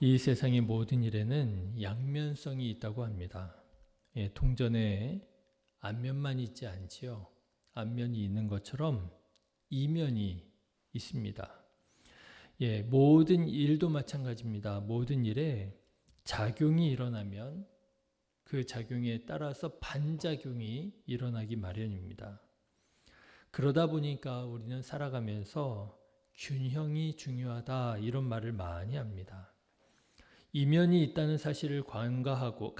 이 세상의 모든 일에는 양면성이 있다고 합니다. 동전에 앞면만 있지 않지요. 앞면이 있는 것처럼 이면이 있습니다. 모든 일도 마찬가지입니다. 모든 일에 작용이 일어나면 그 작용에 따라서 반작용이 일어나기 마련입니다. 그러다 보니까 우리는 살아가면서 균형이 중요하다 이런 말을 많이 합니다. 이면이 있다는 사실을 간과하고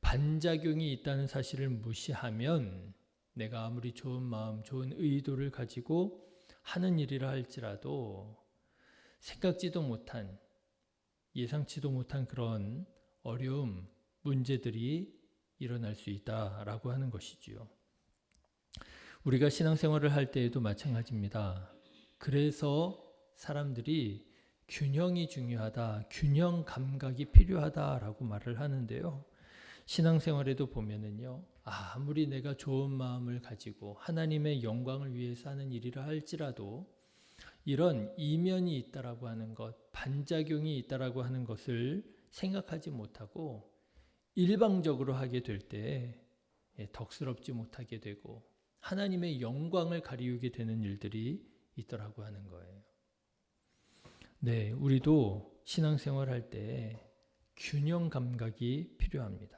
반작용이 있다는 사실을 무시하면 내가 아무리 좋은 마음, 좋은 의도를 가지고 하는 일이라 할지라도 생각지도 못한, 예상치도 못한 그런 어려움, 문제들이 일어날 수 있다라고 하는 것이지요. 우리가 신앙생활을 할 때에도 마찬가지입니다. 그래서 사람들이 균형이 중요하다, 균형 감각이 필요하다라고 말을 하는데요. 신앙생활에도 보면은요, 아무리 내가 좋은 마음을 가지고 하나님의 영광을 위해서 하는 일이라 할지라도 이런 이면이 있다라고 하는 것, 반작용이 있다라고 하는 것을 생각하지 못하고 일방적으로 하게 될 때 덕스럽지 못하게 되고 하나님의 영광을 가리우게 되는 일들이 있더라고 하는 거예요. 네, 우리도 신앙생활 할 때 균형 감각이 필요합니다.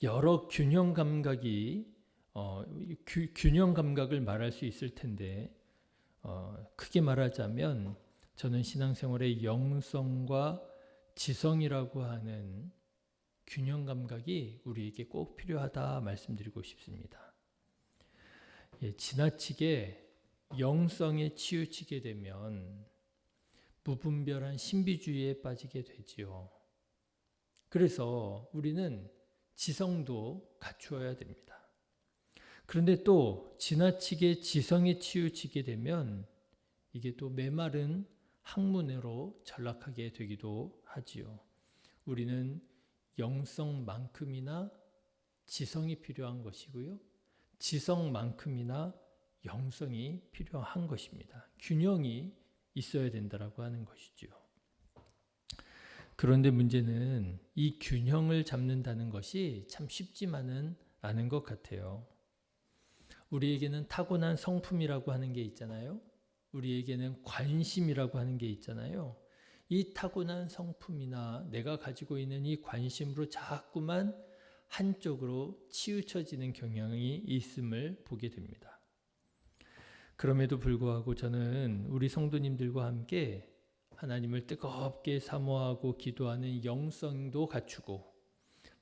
여러 균형 감각이 균형 감각을 말할 수 있을 텐데 크게 말하자면 저는 신앙생활의 영성과 지성이라고 하는 균형 감각이 우리에게 꼭 필요하다 말씀드리고 싶습니다. 지나치게 영성에 치우치게 되면 무분별한 신비주의에 빠지게 되지요. 그래서 우리는 지성도 갖추어야 됩니다. 그런데 또 지나치게 지성에 치우치게 되면 이게 또 메마른 학문으로 전락하게 되기도 하지요. 우리는 영성만큼이나 지성이 필요한 것이고요. 지성만큼이나 영성이 필요한 것입니다. 균형이 있어야 된다라고 하는 것이죠. 그런데 문제는 이 균형을 잡는다는 것이 참 쉽지만은 않은 것 같아요. 우리에게는 타고난 성품이라고 하는 게 있잖아요. 우리에게는 관심이라고 하는 게 있잖아요. 이 타고난 성품이나 내가 가지고 있는 이 관심으로 자꾸만 한쪽으로 치우쳐지는 경향이 있음을 보게 됩니다. 그럼에도 불구하고 저는 우리 성도님들과 함께 하나님을 뜨겁게 사모하고 기도하는 영성도 갖추고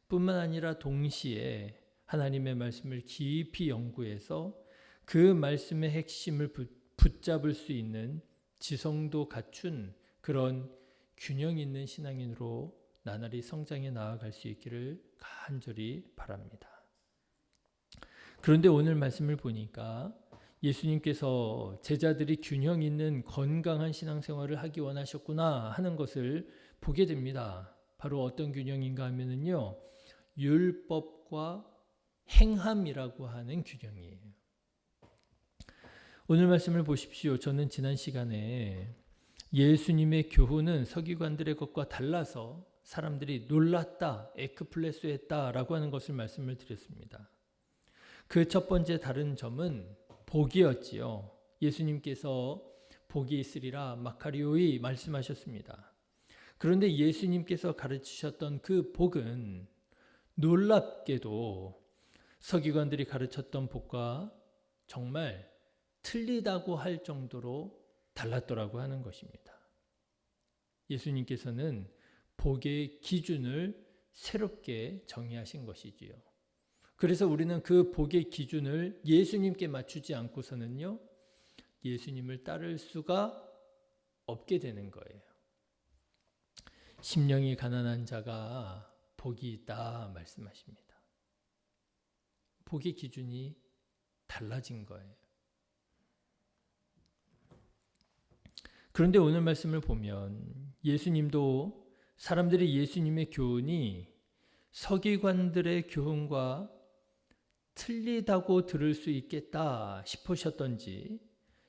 뿐만 아니라 동시에 하나님의 말씀을 깊이 연구해서 그 말씀의 핵심을 붙잡을 수 있는 지성도 갖춘 그런 균형 있는 신앙인으로 나날이 성장해 나아갈 수 있기를 간절히 바랍니다. 그런데 오늘 말씀을 보니까 예수님께서 제자들이 균형 있는 건강한 신앙생활을 하기 원하셨구나 하는 것을 보게 됩니다. 바로 어떤 균형인가 하면은요, 율법과 행함이라고 하는 균형이에요. 오늘 말씀을 보십시오. 저는 지난 시간에 예수님의 교훈은 서기관들의 것과 달라서 사람들이 놀랐다, 에크플레소했다라고 하는 것을 말씀을 드렸습니다. 그 첫 번째 다른 점은 복이었지요. 예수님께서 복이 있으리라 마카리오이 말씀하셨습니다. 그런데 예수님께서 가르치셨던 그 복은 놀랍게도 서기관들이 가르쳤던 복과 정말 틀리다고 할 정도로 달랐더라고 하는 것입니다. 예수님께서는 복의 기준을 새롭게 정의하신 것이지요. 그래서 우리는 그 복의 기준을 예수님께 맞추지 않고서는요, 예수님을 따를 수가 없게 되는 거예요. 심령이 가난한 자가 복이 있다 말씀하십니다. 복의 기준이 달라진 거예요. 그런데 오늘 말씀을 보면 예수님도 사람들이 예수님의 교훈이 서기관들의 교훈과 틀리다고 들을 수 있겠다 싶으셨던지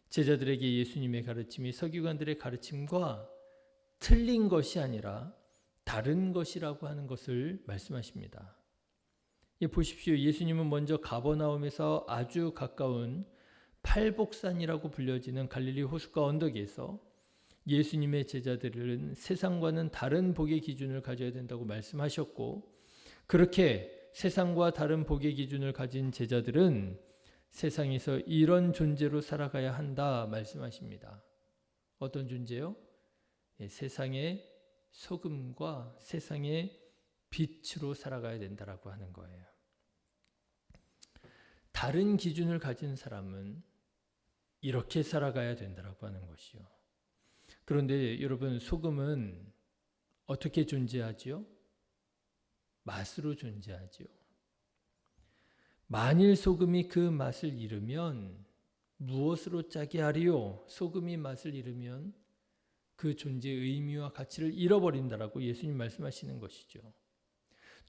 제자들에게 예수님의 가르침이 서기관들의 가르침과 틀린 것이 아니라 다른 것이라고 하는 것을 말씀하십니다. 보십시오. 예수님은 먼저 가버나움에서 아주 가까운 팔복산이라고 불려지는 갈릴리 호숫가 언덕에서 예수님의 제자들은 세상과는 다른 복의 기준을 가져야 된다고 말씀하셨고, 그렇게 세상과 다른 복의 기준을 가진 제자들은 세상에서 이런 존재로 살아가야 한다 말씀하십니다. 어떤 존재요? 세상의 소금과 세상의 빛으로 살아가야 된다라고 하는 거예요. 다른 기준을 가진 사람은 이렇게 살아가야 된다라고 하는 것이요. 그런데 여러분, 소금은 어떻게 존재하지요? 맛으로 존재하지요. 만일 소금이 그 맛을 잃으면 무엇으로 짜게 하리요? 소금이 맛을 잃으면 그 존재의 의미와 가치를 잃어버린다라고 예수님 말씀하시는 것이죠.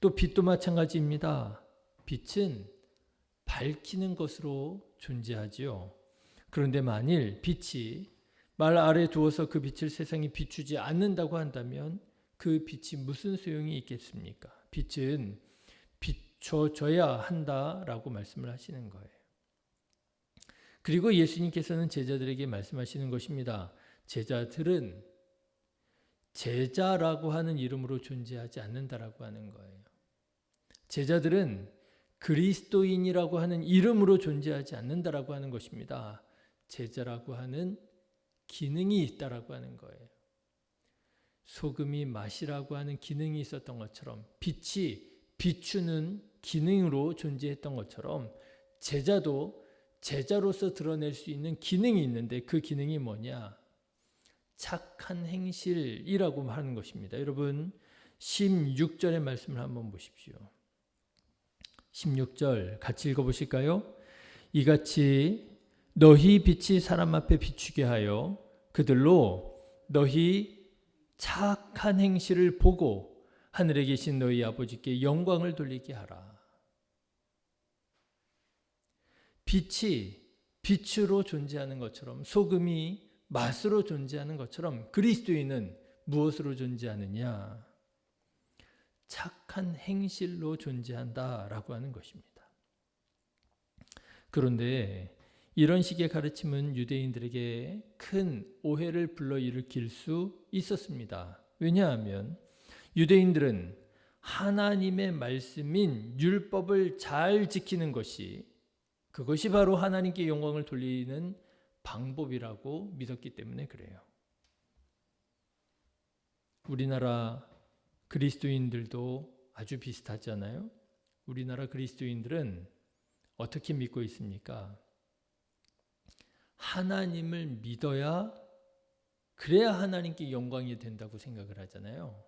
또 빛도 마찬가지입니다. 빛은 밝히는 것으로 존재하지요. 그런데 만일 빛이 말 아래 두어서 그 빛을 세상에 비추지 않는다고 한다면 그 빛이 무슨 소용이 있겠습니까? 빛은 비춰져야 한다라고 말씀을 하시는 거예요. 그리고 예수님께서는 제자들에게 말씀하시는 것입니다. 제자들은 제자라고 하는 이름으로 존재하지 않는다라고 하는 거예요. 제자들은 그리스도인이라고 하는 이름으로 존재하지 않는다라고 하는 것입니다. 제자라고 하는 기능이 있다라고 하는 거예요. 소금이 맛이라고 하는 기능이 있었던 것처럼, 빛이 비추는 기능으로 존재했던 것처럼, 제자도 제자로서 드러낼 수 있는 기능이 있는데, 그 기능이 뭐냐? 착한 행실이라고 하는 것입니다. 여러분, 16절의 말씀을 한번 보십시오. 16절 같이 읽어보실까요? 이같이 너희 빛이 사람 앞에 비추게 하여 그들로 너희 착한 행실을 보고 하늘에 계신 너희 아버지께 영광을 돌리게 하라. 빛이 빛으로 존재하는 것처럼, 소금이 맛으로 존재하는 것처럼, 그리스도인은 무엇으로 존재하느냐? 착한 행실로 존재한다라고 하는 것입니다. 그런데 이런 식의 가르침은 유대인들에게 큰 오해를 불러일으킬 수 있었습니다. 왜냐하면 유대인들은 하나님의 말씀인 율법을 잘 지키는 그것이 바로 하나님께 영광을 돌리는 방법이라고 믿었기 때문에 그래요. 우리나라 그리스도인들도 아주 비슷하잖아요. 우리나라 그리스도인들은 어떻게 믿고 있습니까? 하나님을 믿어야, 그래야 하나님께 영광이 된다고 생각을 하잖아요.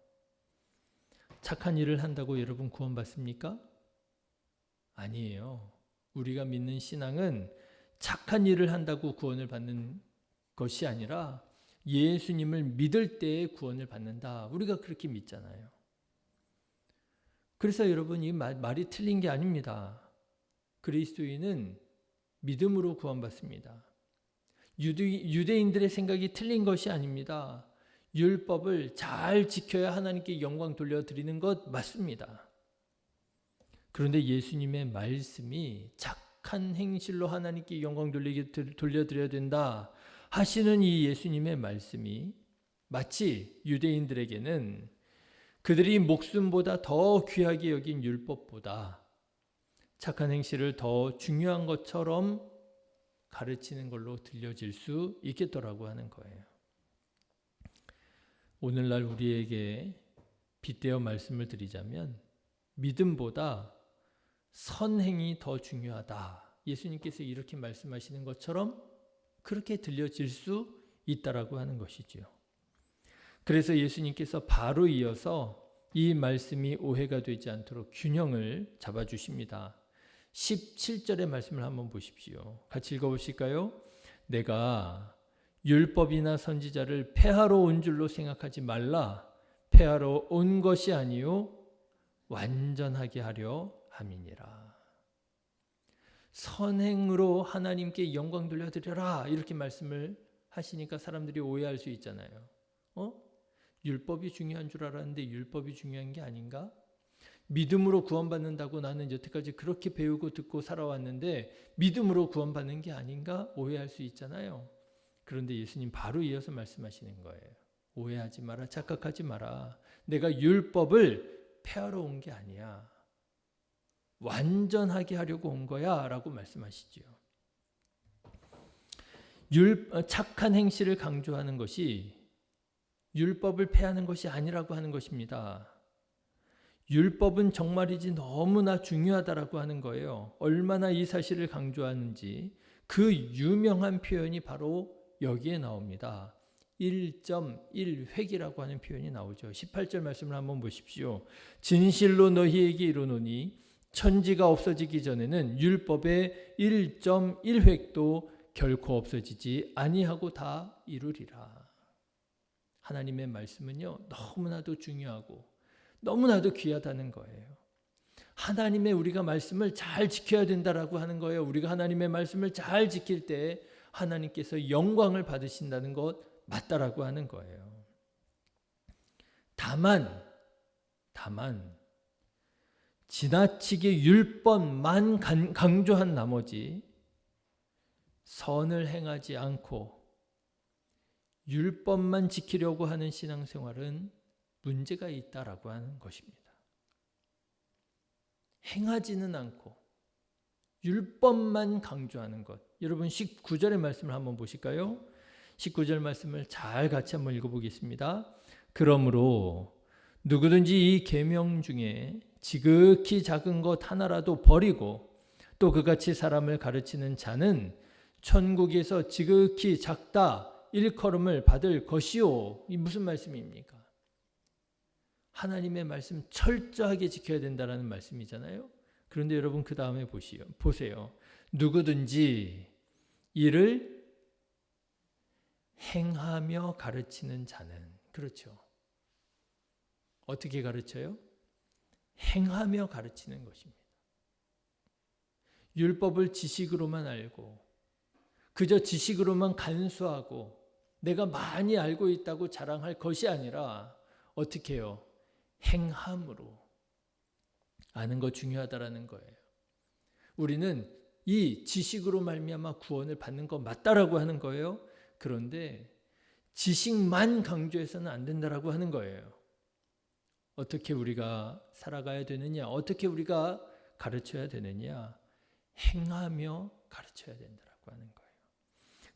착한 일을 한다고 여러분 구원받습니까? 아니에요. 우리가 믿는 신앙은 착한 일을 한다고 구원을 받는 것이 아니라 예수님을 믿을 때에 구원을 받는다. 우리가 그렇게 믿잖아요. 그래서 여러분, 이 말이 틀린 게 아닙니다. 그리스도인은 믿음으로 구원받습니다. 유대인들의 생각이 틀린 것이 아닙니다. 율법을 잘 지켜야 하나님께 영광 돌려드리는 것 맞습니다. 그런데 예수님의 말씀이 착한 행실로 하나님께 영광 돌려드려야 된다 하시는 이 예수님의 말씀이 마치 유대인들에게는 그들이 목숨보다 더 귀하게 여긴 율법보다 착한 행실을 더 중요한 것처럼 가르치는 걸로 들려질 수 있겠더라고 하는 거예요. 오늘날 우리에게 빗대어 말씀을 드리자면 믿음보다 선행이 더 중요하다. 예수님께서 이렇게 말씀하시는 것처럼 그렇게 들려질 수 있다라고 하는 것이지요. 그래서 예수님께서 바로 이어서 이 말씀이 오해가 되지 않도록 균형을 잡아주십니다. 17절의 말씀을 한번 보십시오. 같이 읽어보실까요? 내가 율법이나 선지자를 폐하러 온 줄로 생각하지 말라. 폐하러 온 것이 아니요 완전하게 하려 함이니라. 선행으로 하나님께 영광 돌려드려라 이렇게 말씀을 하시니까 사람들이 오해할 수 있잖아요. 율법이 중요한 줄 알았는데 율법이 중요한 게 아닌가? 믿음으로 구원받는다고 나는 여태까지 그렇게 배우고 듣고 살아왔는데 믿음으로 구원받는 게 아닌가? 오해할 수 있잖아요. 그런데 예수님 바로 이어서 말씀하시는 거예요. 오해하지 마라, 착각하지 마라. 내가 율법을 폐하러 온 게 아니야. 완전하게 하려고 온 거야 라고 말씀하시죠. 착한 행실을 강조하는 것이 율법을 폐하는 것이 아니라고 하는 것입니다. 율법은 정말이지 너무나 중요하다라고 하는 거예요. 얼마나 이 사실을 강조하는지 그 유명한 표현이 바로 여기에 나옵니다. 1.1획이라고 하는 표현이 나오죠. 18절 말씀을 한번 보십시오. 진실로 너희에게 이르노니 천지가 없어지기 전에는 율법의 1.1획도 결코 없어지지 아니하고 다 이루리라. 하나님의 말씀은요, 너무나도 중요하고 너무나도 귀하다는 거예요. 하나님의 우리가 말씀을 잘 지켜야 된다라고 하는 거예요. 우리가 하나님의 말씀을 잘 지킬 때 하나님께서 영광을 받으신다는 것 맞다라고 하는 거예요. 다만 지나치게 율법만 강조한 나머지 선을 행하지 않고 율법만 지키려고 하는 신앙생활은 문제가 있다라고 하는 것입니다. 행하지는 않고 율법만 강조하는 것. 여러분 19절의 말씀을 한번 보실까요? 19절 말씀을 잘 같이 한번 읽어보겠습니다. 그러므로 누구든지 이 계명 중에 지극히 작은 것 하나라도 버리고 또 그같이 사람을 가르치는 자는 천국에서 지극히 작다 일컬음을 받을 것이요. 이 무슨 말씀입니까? 하나님의 말씀 철저하게 지켜야 된다는 말씀이잖아요. 그런데 여러분 그 다음에 보세요. 누구든지 이를 행하며 가르치는 자는, 그렇죠. 어떻게 가르쳐요? 행하며 가르치는 것입니다. 율법을 지식으로만 알고 그저 지식으로만 간수하고 내가 많이 알고 있다고 자랑할 것이 아니라 어떻게 해요? 행함으로 아는 거 중요하다라는 거예요. 우리는 이 지식으로 말미암아 구원을 받는 거 맞다라고 하는 거예요. 그런데 지식만 강조해서는 안 된다라고 하는 거예요. 어떻게 우리가 살아가야 되느냐? 어떻게 우리가 가르쳐야 되느냐? 행하며 가르쳐야 된다라고 하는 거예요.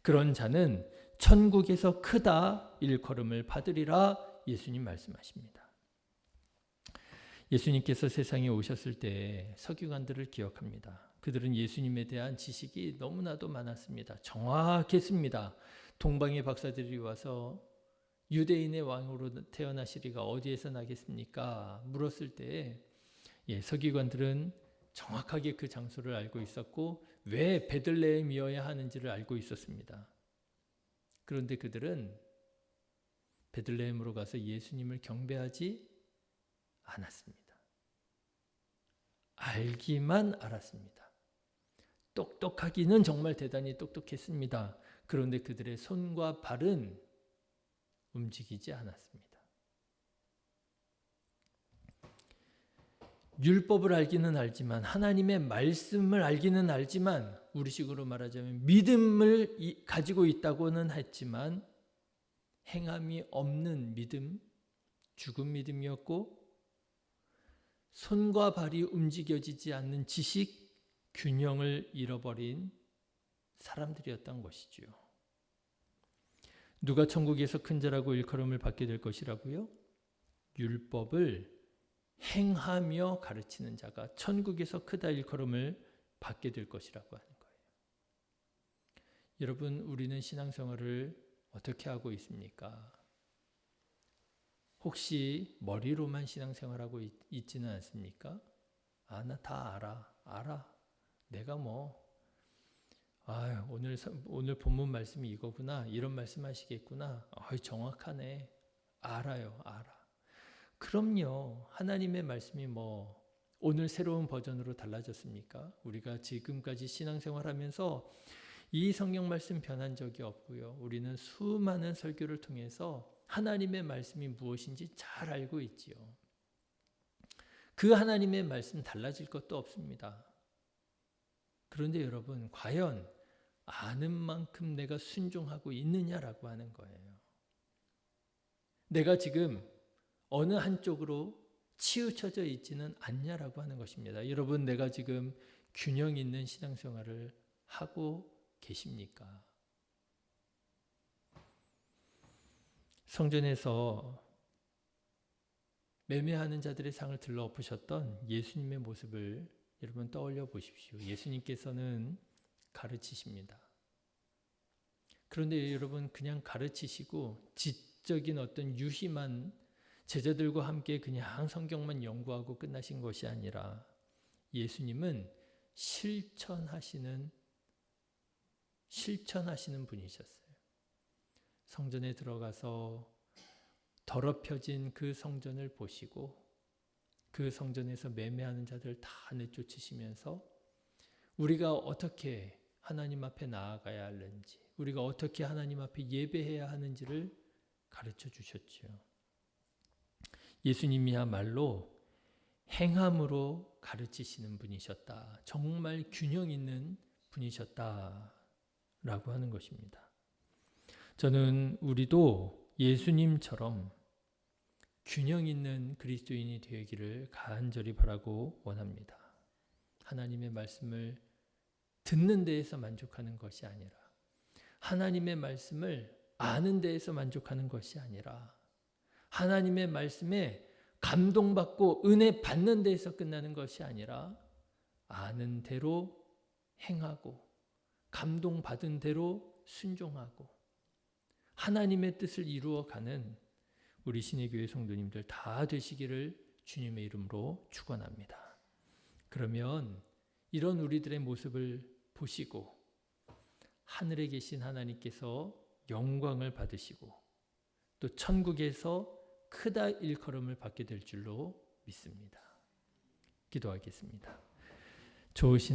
그런 자는 천국에서 크다 일컬음을 받으리라 예수님 말씀하십니다. 예수님께서 세상에 오셨을 때 서기관들을 기억합니다. 그들은 예수님에 대한 지식이 너무나도 많았습니다. 정확했습니다. 동방의 박사들이 와서 유대인의 왕으로 태어나시리가 어디에서 나겠습니까? 물었을 때 서기관들은 정확하게 그 장소를 알고 있었고 왜 베들레헴이어야 하는지를 알고 있었습니다. 그런데 그들은 베들레헴으로 가서 예수님을 경배하지 않았습니다. 알기만 알았습니다. 똑똑하기는 정말 대단히 똑똑했습니다. 그런데 그들의 손과 발은 움직이지 않았습니다. 율법을 알기는 알지만 하나님의 말씀을 알기는 알지만 우리식으로 말하자면 믿음을 가지고 있다고는 했지만 행함이 없는 믿음, 죽은 믿음이었고 손과 발이 움직여지지 않는 지식, 균형을 잃어버린 사람들이었던 것이죠. 누가 천국에서 큰 자라고 일컬음을 받게 될 것이라고요? 율법을 행하며 가르치는 자가 천국에서 크다 일컬음을 받게 될 것이라고 하는 거예요. 여러분, 우리는 신앙생활을 어떻게 하고 있습니까? 혹시 머리로만 신앙생활하고 있지는 않습니까? 나 다 알아. 내가 오늘 본문 말씀이 이거구나. 이런 말씀하시겠구나. 정확하네. 알아요. 그럼요. 하나님의 말씀이 오늘 새로운 버전으로 달라졌습니까? 우리가 지금까지 신앙생활하면서 이 성경 말씀 변한 적이 없고요. 우리는 수많은 설교를 통해서 하나님의 말씀이 무엇인지 잘 알고 있지요. 그 하나님의 말씀 달라질 것도 없습니다. 그런데 여러분, 과연 아는 만큼 내가 순종하고 있느냐라고 하는 거예요. 내가 지금 어느 한쪽으로 치우쳐져 있지는 않냐라고 하는 것입니다. 여러분, 내가 지금 균형 있는 신앙생활을 하고 계십니까? 성전에서 매매하는 자들의 상을 들러 엎으셨던 예수님의 모습을 여러분 떠올려 보십시오. 예수님께서는 가르치십니다. 그런데 여러분 그냥 가르치시고 지적인 어떤 유희만 제자들과 함께 그냥 성경만 연구하고 끝나신 것이 아니라 예수님은 실천하시는 분이셨어요. 성전에 들어가서 더럽혀진 그 성전을 보시고 그 성전에서 매매하는 자들을 다 내쫓으시면서 우리가 어떻게 하나님 앞에 나아가야 하는지, 우리가 어떻게 하나님 앞에 예배해야 하는지를 가르쳐 주셨죠. 예수님이야말로 행함으로 가르치시는 분이셨다. 정말 균형 있는 분이셨다라고 하는 것입니다. 저는 우리도 예수님처럼 균형 있는 그리스도인이 되기를 간절히 바라고 원합니다. 하나님의 말씀을 듣는 데에서 만족하는 것이 아니라, 하나님의 말씀을 아는 데에서 만족하는 것이 아니라, 하나님의 말씀에 감동받고 은혜 받는 데에서 끝나는 것이 아니라 아는 대로 행하고 감동받은 대로 순종하고 하나님의 뜻을 이루어가는 우리 신의교회 성도님들 다 되시기를 주님의 이름으로 축원합니다. 그러면 이런 우리들의 모습을 보시고 하늘에 계신 하나님께서 영광을 받으시고 또 천국에서 크다 일컬음을 받게 될 줄로 믿습니다. 기도하겠습니다. 좋으신